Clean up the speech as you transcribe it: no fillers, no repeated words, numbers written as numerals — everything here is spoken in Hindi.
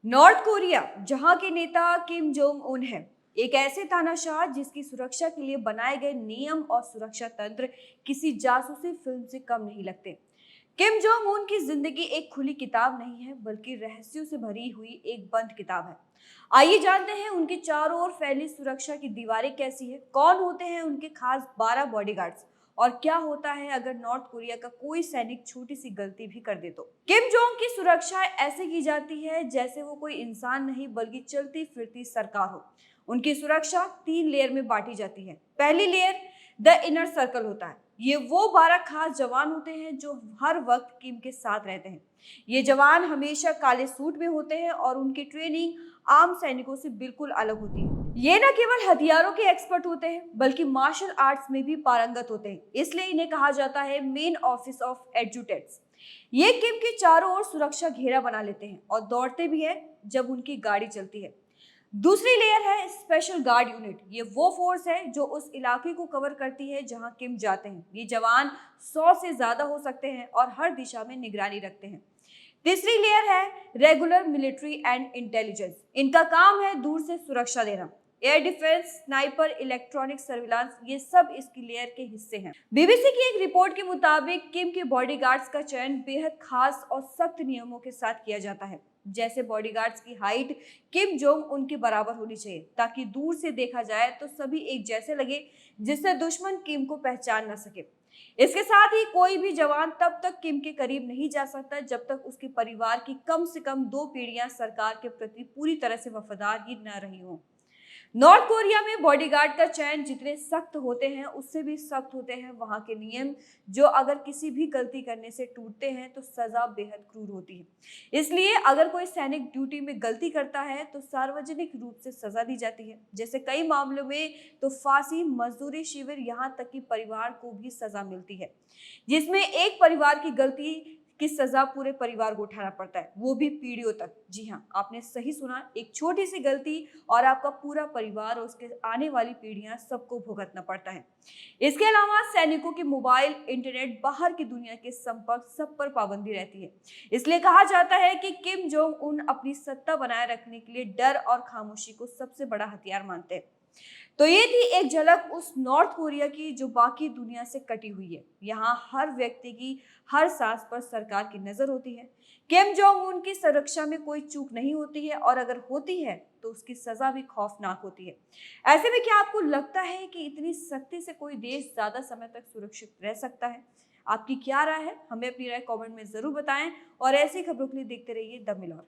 नॉर्थ कोरिया, जहां के नेता किम जोंग उन है, एक ऐसे तानाशाह जिसकी सुरक्षा के लिए बनाए गए नियम और सुरक्षा तंत्र किसी जासूसी फिल्म से कम नहीं लगते। किम जोंग उन की जिंदगी एक खुली किताब नहीं है, बल्कि रहस्यों से भरी हुई एक बंद किताब है। आइए जानते हैं उनके चारों ओर फैली सुरक्षा की दीवारें कैसी है, कौन होते हैं उनके खास 12 बॉडीगार्ड्स और क्या होता है अगर नॉर्थ कोरिया का कोई सैनिक छोटी सी गलती भी कर दे तो। किम जोंग की सुरक्षा ऐसे की जाती है जैसे वो कोई इंसान नहीं बल्कि चलती फिरती सरकार हो। उनकी सुरक्षा 3 लेयर में बांटी जाती है। पहली लेयर द इनर सर्कल होता है। ये वो 12 खास जवान होते हैं जो हर वक्त किम के साथ रहते हैं। ये जवान हमेशा काले सूट में होते हैं और उनकी ट्रेनिंग आम सैनिकों से बिल्कुल अलग होती है। ये न केवल हथियारों के एक्सपर्ट होते हैं बल्कि मार्शल आर्ट्स में भी पारंगत होते हैं, इसलिए इन्हें कहा जाता है मेन ऑफिस ऑफ एडजुटेंट्स। ये किम के चारों ओर सुरक्षा घेरा बना लेते हैं और दौड़ते भी हैं जब उनकी गाड़ी चलती है। दूसरी लेयर है स्पेशल गार्ड यूनिट। ये वो फोर्स है जो उस इलाके को कवर करती है जहां किम जाते हैं। ये जवान 100 से ज्यादा हो सकते हैं और हर दिशा में निगरानी रखते हैं। तीसरी लेयर है रेगुलर मिलिट्री एंड इंटेलिजेंस। इनका काम है दूर से सुरक्षा देना। Air defence, sniper, electronic surveillance, ये सब इसकी लेयर के हिस्से हैं। बीबीसी की एक रिपोर्ट के मुताबिक किम के बॉडीगार्ड्स का चयन बेहद खास और सख्त नियमों के साथ किया जाता है। जैसे बॉडीगार्ड्स की हाइट किम जोंग उनके बराबर होनी चाहिए ताकि दूर से देखा जाए तो सभी एक जैसे लगे, जिससे दुश्मन किम को पहचान न सके। इसके साथ ही कोई भी जवान तब तक किम के करीब नहीं जा सकता जब तक उसके परिवार की कम से कम 2 पीढ़ियां सरकार के प्रति पूरी तरह से वफादार ही न रही हों। नॉर्थ कोरिया में बॉडीगार्ड का चयन जितने सख्त होते हैं उससे भी सख्त होते हैं वहां के नियम, जो अगर किसी भी गलती करने से टूटते हैं तो सजा बेहद क्रूर होती है। इसलिए अगर कोई सैनिक ड्यूटी में गलती करता है तो सार्वजनिक रूप से सजा दी जाती है। जैसे कई मामलों में तो फांसी, मजदूरी शिविर, यहाँ तक कि परिवार को भी सजा मिलती है, जिसमें एक परिवार की गलती की सजा पूरे परिवार को उठाना पड़ता है, वो भी पीढ़ियों तक। जी हाँ, आपने सही सुना, एक छोटी सी गलती और आपका पूरा परिवार और उसके आने वाली पीढ़ियां सबको भुगतना पड़ता है। इसके अलावा सैनिकों के मोबाइल, इंटरनेट, बाहर की दुनिया के संपर्क, सब पर पाबंदी रहती है। इसलिए कहा जाता है कि किम जोंग उन अपनी सत्ता बनाए रखने के लिए डर और खामोशी को सबसे बड़ा हथियार मानते हैं। तो ये थी एक झलक उस नॉर्थ कोरिया की जो बाकी दुनिया से कटी हुई है। यहाँ हर व्यक्ति की हर सांस पर सरकार की नजर होती है। किम जोंग उन की सुरक्षा में कोई चूक नहीं होती है और अगर होती है तो उसकी सजा भी खौफनाक होती है। ऐसे में क्या आपको लगता है कि इतनी सख्ती से कोई देश ज्यादा समय तक सुरक्षित रह सकता है? आपकी क्या राय है? हमें अपनी राय कमेंट में जरूर बताएं और ऐसी खबरों के लिए देखते रहिए द मिरर।